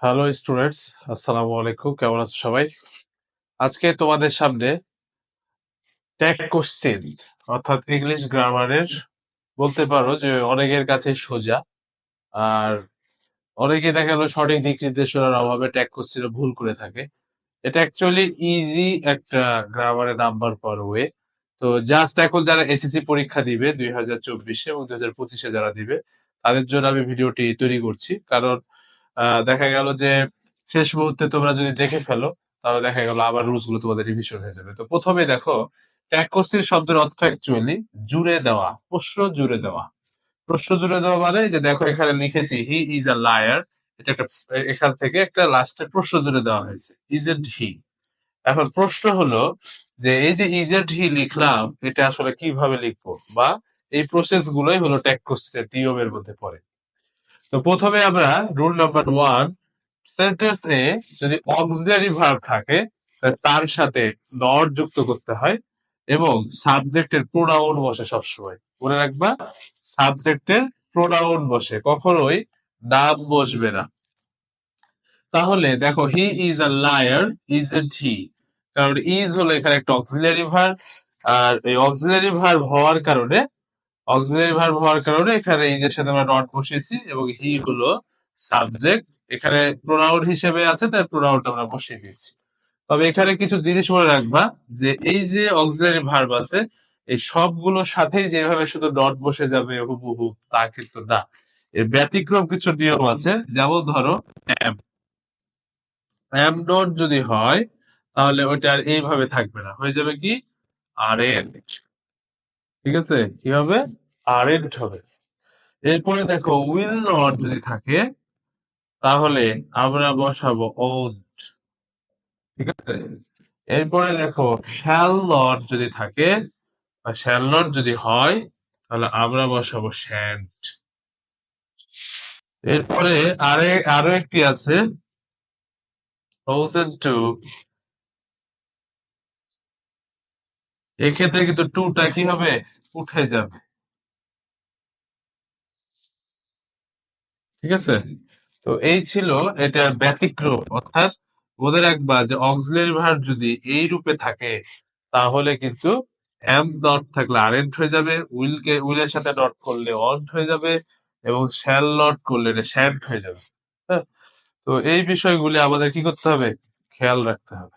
Hello students, আসসালামু আলাইকুম। কেমন আছো সবাই? আজকে তোমাদের সামনে ট্যাগ কোশ্চেন অর্থাৎ ইংলিশ গ্রামারের বলতে পারো যে অনেকের কাছে সোজা, আর অনেকে দেখা গেল সঠিক দিক নির্দেশনার অভাবে ট্যাগ কোশ্চেন ভুল করে থাকে। এটা অ্যাকচুয়ালি ইজি একটা গ্রামারে নাম্বার পার ওয়ে। তো জাস্ট এখন যারা এসএসসি পরীক্ষা দিবে 2024 এবং 2025 যারা দিবে, তাদের জন্য আমি ভিডিওটি তৈরি করছি। কারণ দেখা গেল যে শেষ মুহূর্তে তোমরা যদি দেখে ফেলো, তাহলে দেখা গেল আবার রুলস গুলো তোমাদের রিভিশন হয়ে যাবে। তো প্রথমে দেখো, ট্যাকোসির শব্দের অর্থ অ্যাকচুয়ালি জুড়ে দেওয়া, প্রশ্ন জুড়ে দেওয়া। প্রশ্ন জুড়ে দেওয়া মানে যে দেখো এখানে লিখেছি হি ইজ আ লায়ার, এটা একটা, এখান থেকে একটা লাস্টে প্রশ্ন জুড়ে দেওয়া হয়েছে, ইজন্ট হি। এখন প্রশ্ন হলো যে এই যে ইজেন্ট হি লিখলাম, এটা আসলে কিভাবে লিখবো, বা এই প্রসেস গুলোই হলো ট্যাকোসির নিয়মের মধ্যে পড়ে। তো প্রথমে আমরা রুল নাম্বার 1, সেন্টেন্স এ যদি অক্সিলারি ভার্ব থাকে তাহলে তার সাথে নট যুক্ত করতে হয় এবং সাবজেক্টের প্রোনাউন বসে সবসময়। মনে রাখবা, সাবজেক্টের প্রোনাউন বসে, কখনোই নাম বসবে না। তাহলে দেখো, he is a liar, isn't he, কারণ ইজ হলো এখানে একটা অক্সিলারি ভার্ব। আর এই অক্সিলারি ভার্ব হওয়ার কারণে, এখানে ইজের সাথে আমরা নট বসিয়েছি এবং হি হলো সাবজেক্ট, এখানে প্রোনাউন হিসেবে আছে, তাই প্রোনাউনটা আমরা বসিয়ে দিয়েছি। তবে এখানে কিছু জিনিস মনে রাখবা, যে এই যে অক্সিলারি ভার্ব আছে, এই সবগুলোর সাথেই যেভাবে শুধু ডট বসে যাবে হুবহু, তা কিন্তু না। এর ব্যতিক্রম কিছু নিয়ম আছে। যেমন ধরো, অ্যাম অ্যাম ডট যদি হয়, তাহলে ওইটা আর এইভাবে থাকবে না, হয়ে যাবে কি আর এন। ঠিক আছে, কি হবে? আর এন হবে। এরপরে দেখো, উইল নট যদি থাকে, তাহলে আমরা বসাবো ওন্ট। ঠিক আছে। এরপরে দেখো, শ্যাল নট যদি থাকে বা শ্যাল নট যদি হয়, তাহলে আমরা বসাবো শ্যান্ট। এরপরে আরো একটি আছে, ফ্রোজেন টু। এক্ষেত্রে কিন্তু টুটা কি হবে? উঠে যাবে। ঠিক আছে। তো এই ছিল এটার ব্যতিক্রম, অর্থাৎ মনে রাখবা যে অক্সিলারি ভার্ব যদি এই রূপে থাকে, তাহলে কিন্তু এম ডট থাকলে আরেন্ট হয়ে যাবে, উইলের সাথে ডট করলে অন্ট হয়ে যাবে, এবং শ্যাল নট করলে এটা শ্যান্ট হয়ে যাবে। হ্যাঁ। তো এই বিষয়গুলি আমাদের কি করতে হবে? খেয়াল রাখতে হবে।